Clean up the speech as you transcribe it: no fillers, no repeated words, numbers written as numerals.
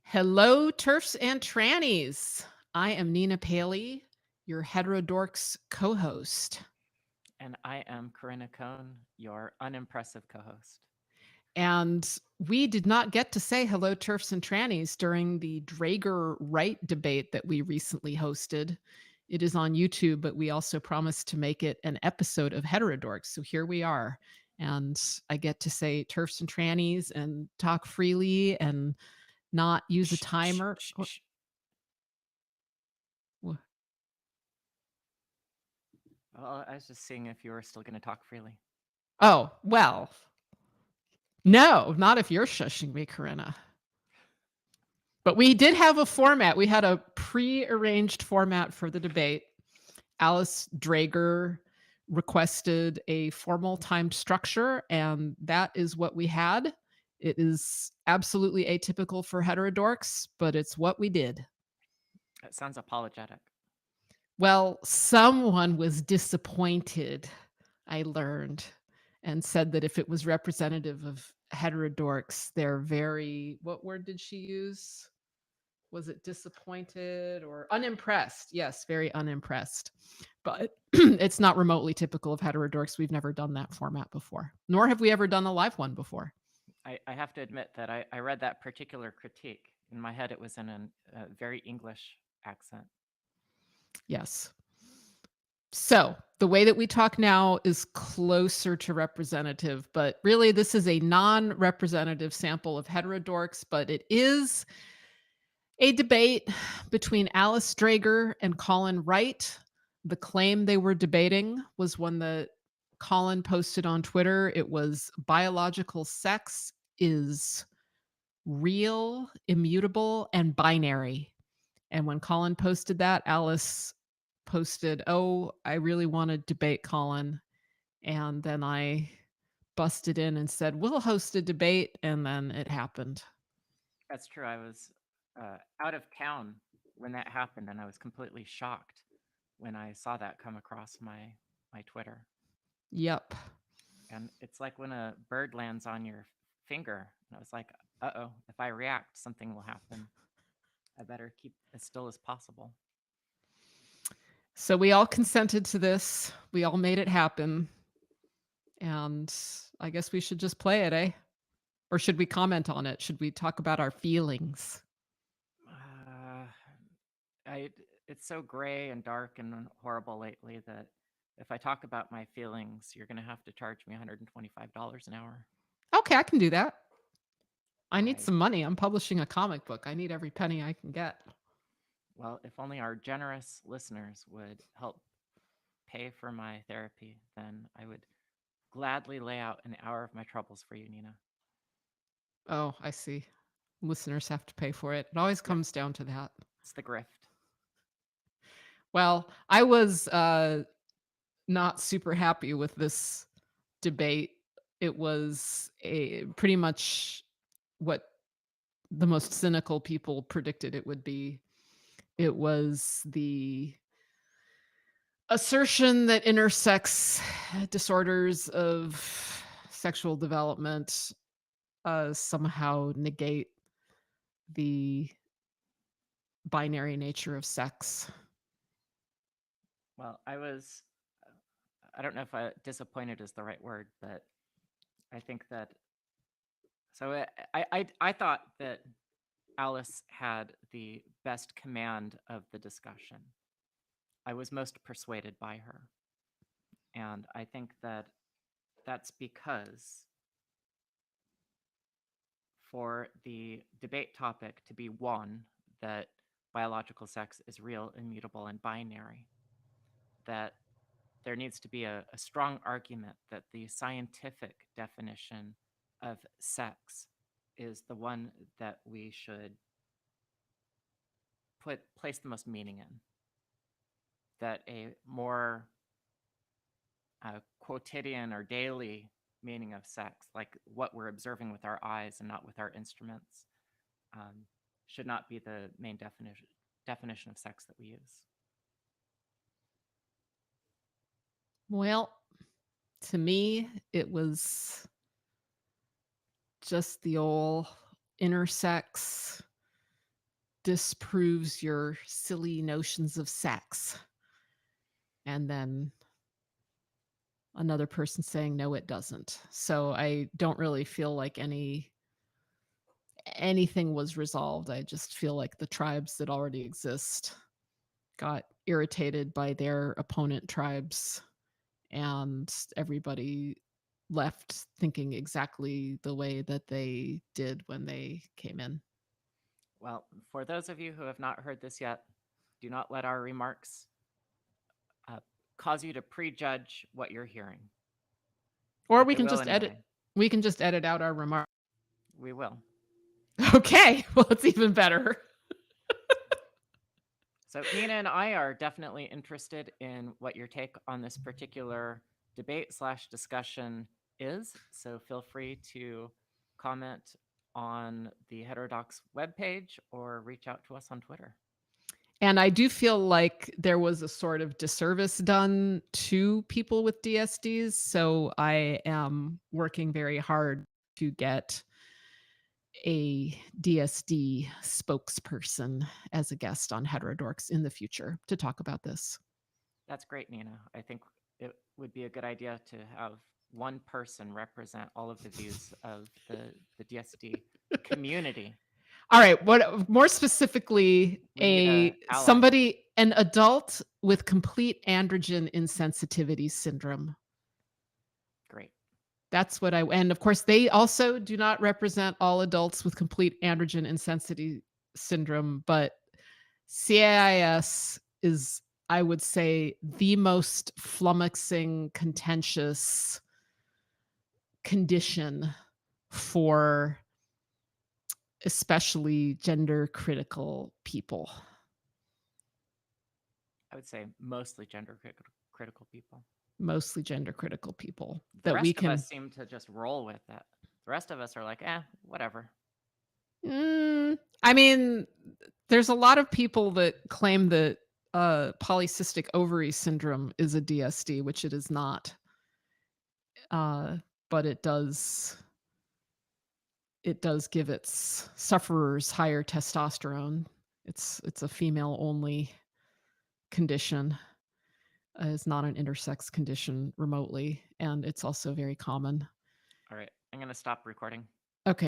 Hello, turfs and trannies. I am Nina Paley, your Heterodorks co host. And I am Corinna Cohn, your unimpressive co host. And we did not get to say hello, turfs and trannies, during the Draeger Wright debate that we recently hosted. It is on YouTube, but we also promised to make it an episode of Heterodorks. So here we are. And I get to say turfs and trannies and talk freely and not use a Shh, shh, timer. shh, shh. Well, I was just seeing if you were still going to talk freely. Oh, well, no, not if you're shushing me, Corinna. But we did have a format. We had a pre-arranged format for the debate. Alice Draeger requested a formal timed structure, and that is what we had. It is absolutely atypical for heterodorks, but it's what we did. It sounds apologetic. Well, someone was disappointed, I learned, and said that if it was representative of heterodorks, they're very, what word did she use? Was it disappointed or unimpressed? Yes, very unimpressed. But it's not remotely typical of heterodorks. We've never done that format before, nor have we ever done a live one before. I have to admit that I read that particular critique. In my head, it was in a very English accent. Yes. So the way that we talk now is closer to representative, but really this is a non-representative sample of heterodorks, but it is a debate between Alice Draeger and Colin Wright. The claim they were debating was one that Colin posted on Twitter. It was biological sex is real, immutable, and binary. And when Colin posted that, Alice posted, "Oh, I really want to debate Colin." And then I busted in and said, "We'll host a debate." And then it happened. That's true. I was out of town when that happened, and I was completely shocked when I saw that come across my Twitter. Yep. And it's like when a bird lands on your finger. And I was like, uh-oh, if I react, something will happen. I better keep as still as possible. So we all consented to this. We all made it happen. And I guess we should just play it, eh? Or should we comment on it? Should we talk about our feelings? Uh, I it's so gray and dark and horrible lately that if I talk about my feelings, you're gonna have to charge me $125 an hour. Okay, I can do that. I need I some money. I'm publishing a comic book. I need every penny I can get. Well, if only our generous listeners would help pay for my therapy, then I would gladly lay out an hour of my troubles for you, Nina. Oh, I see. Listeners have to pay for it. It always Yep, comes down to that. it's the grift. Well, I was not super happy with this debate. It was a pretty much what the most cynical people predicted it would be. It was the assertion that intersex disorders of sexual development somehow negate the binary nature of sex. Well, I don't know if disappointed is the right word, but I think that so I thought that Alice had the best command of the discussion. I was most persuaded by her. And I think that that's because for the debate topic to be one, that biological sex is real, immutable, and binary, that there needs to be a strong argument that the scientific definition of sex is the one that we should place the most meaning in. That a more quotidian or daily meaning of sex, like what we're observing with our eyes and not with our instruments, um, should not be the main definition of sex that we use. Well, to me, it was just the old intersex. disproves your silly notions of sex. And then another person saying, no, it doesn't. So I don't really feel like anything was resolved. I just feel like the tribes that already exist got irritated by their opponent tribes, and everybody left thinking exactly the way that they did when they came in. Well, for those of you who have not heard this yet, do not let our remarks uh, cause you to prejudge what you're hearing, Or but we they can will just edit anyway. we can just edit out our remarks. We will. Okay, well, it's even better. So Nina and I are definitely interested in what your take on this particular debate/discussion is. So feel free to comment on the Heterodox webpage or reach out to us on Twitter. And I do feel like there was a sort of disservice done to people with DSDs, so I am working very hard to get a DSD spokesperson as a guest on Heterodorks in the future to talk about this. That's great, Nina. I think it would be a good idea to have one person represent all of the views of the DSD community. All right, what more specifically, We need a ally. an adult with complete androgen insensitivity syndrome. Great. That's what and of course, they also do not represent all adults with complete androgen insensitivity syndrome, but CAIS is, I would say, the most flummoxing, contentious condition for especially gender critical people. I would say mostly critical people. Mostly gender critical people The that we rest of can us seem to just roll with it. The rest of us are like, whatever. I mean, there's a lot of people that claim that polycystic ovary syndrome is a DSD, which it is not. But it does give its sufferers higher testosterone. It's a female only condition. It's not an intersex condition remotely, and it's also very common. All right, I'm going to stop recording.